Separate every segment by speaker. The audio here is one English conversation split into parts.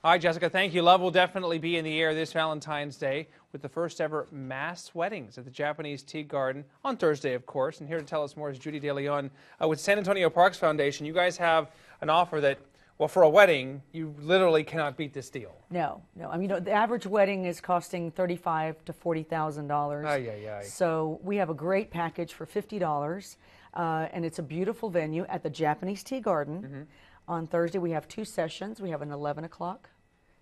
Speaker 1: Hi, Jessica. Thank you. Love will definitely be in the air this Valentine's Day with the first ever mass weddings at the Japanese Tea Garden on Thursday, of course. And here to tell us more is Judy De Leon with San Antonio Parks Foundation. You guys have an offer that, well, for a wedding, you literally cannot beat this deal.
Speaker 2: No. I mean, the average wedding is costing $35,000 to $40,000. So we have a great package for $50, and it's a beautiful venue at the Japanese Tea Garden. On Thursday, we have two sessions. We have an 11 o'clock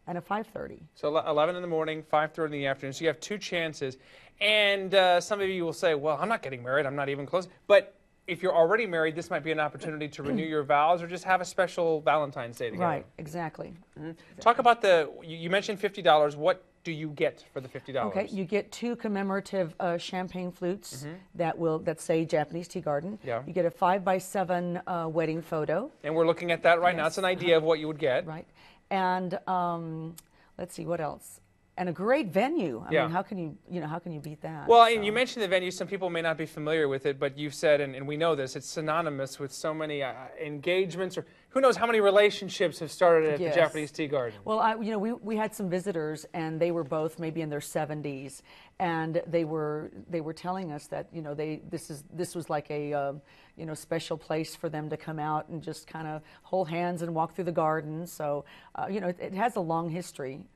Speaker 2: and a 5:30.
Speaker 1: So 11 in the morning, 5:30 in the afternoon. So you have two chances. And some of you will say, well, I'm not getting married. I'm not even close. But if you're already married, this might be an opportunity to renew your vows or just have a special Valentine's Day together.
Speaker 2: Right, exactly.
Speaker 1: Talk about you mentioned $50. What do you get for the $50?
Speaker 2: Okay, you get two commemorative champagne flutes that say Japanese Tea Garden.
Speaker 1: Yeah.
Speaker 2: You get a 5x7 wedding photo.
Speaker 1: And we're looking at that right now. It's an idea of what you would get.
Speaker 2: Right. And let's see, what else? And a great venue. I mean, how can you beat that?
Speaker 1: Well, and you mentioned the venue. Some people may not be familiar with it, but you've said, and we know this, it's synonymous with so many engagements, or who knows how many relationships have started at the Japanese Tea Garden.
Speaker 2: Well, we had some visitors, and they were both maybe in their 70s, and they were telling us that this was like a special place for them to come out and just kind of hold hands and walk through the garden. So it has a long history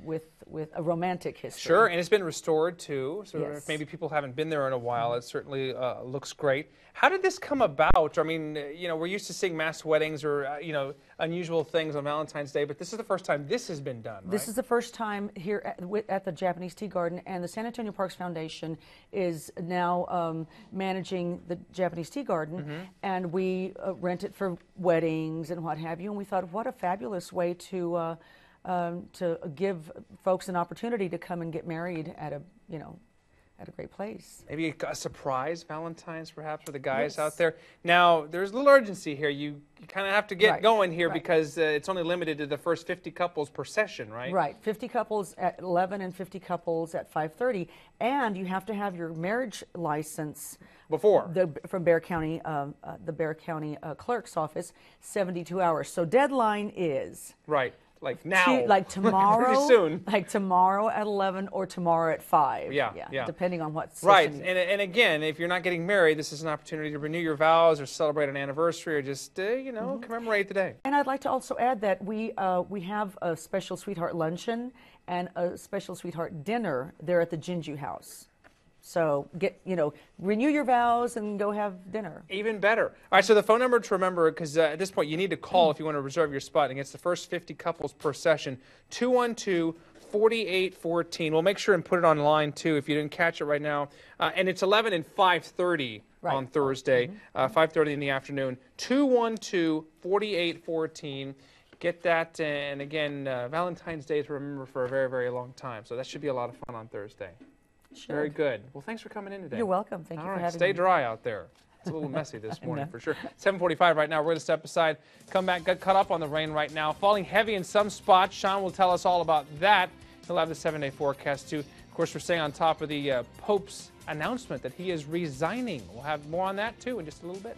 Speaker 2: with a romantic history.
Speaker 1: Sure, and it's been restored too. So if maybe people haven't been there in a while, it certainly looks great. How did this come about? I mean, we're used to seeing mass weddings or unusual things on Valentine's Day, but this is the first time this has been done, right?
Speaker 2: This is the first time here at the Japanese Tea Garden, and the San Antonio Parks Foundation is now managing the Japanese Tea Garden, and we rent it for weddings and what have you. And we thought, what a fabulous way to give folks an opportunity to come and get married at a great place.
Speaker 1: Maybe a surprise Valentine's, perhaps, for the guys out there. Now, there's a little urgency here. You kind of have to get going here because it's only limited to the first 50 couples per session, right?
Speaker 2: Right. 50 couples at 11 and 50 couples at 5:30. And you have to have your marriage license
Speaker 1: before
Speaker 2: from Bexar County, the Bexar County Clerk's office, 72 hours. So deadline is
Speaker 1: like now,
Speaker 2: like tomorrow,
Speaker 1: pretty soon.
Speaker 2: Like tomorrow at 11 or tomorrow at 5.
Speaker 1: Yeah.
Speaker 2: Depending on what session.
Speaker 1: Right, and again, if you're not getting married, this is an opportunity to renew your vows or celebrate an anniversary or just commemorate the day.
Speaker 2: And I'd like to also add that we have a special sweetheart luncheon and a special sweetheart dinner there at the Jinju House. So renew your vows and go have dinner. Even
Speaker 1: better. All right, so the phone number to remember, because at this point you need to call if you want to reserve your spot against the first 50 couples per session, 212-4814. We'll make sure and put it online too if you didn't catch it right now. And it's 11 and 5:30 on Thursday, 5:30 in the afternoon. 212-4814. Get that, and again, Valentine's Day to remember for a very, very long time. So that should be a lot of fun on Thursday.
Speaker 2: Sure.
Speaker 1: Very good. Well, thanks for coming in today.
Speaker 2: You're welcome. Thank you for having me.
Speaker 1: Stay dry out there. It's a little messy this morning for sure. 7:45 right now. We're going to step aside. Come back. Got caught up on the rain right now. Falling heavy in some spots. Sean will tell us all about that. He'll have the 7-day forecast too. Of course, we're staying on top of the Pope's announcement that he is resigning. We'll have more on that too in just a little bit.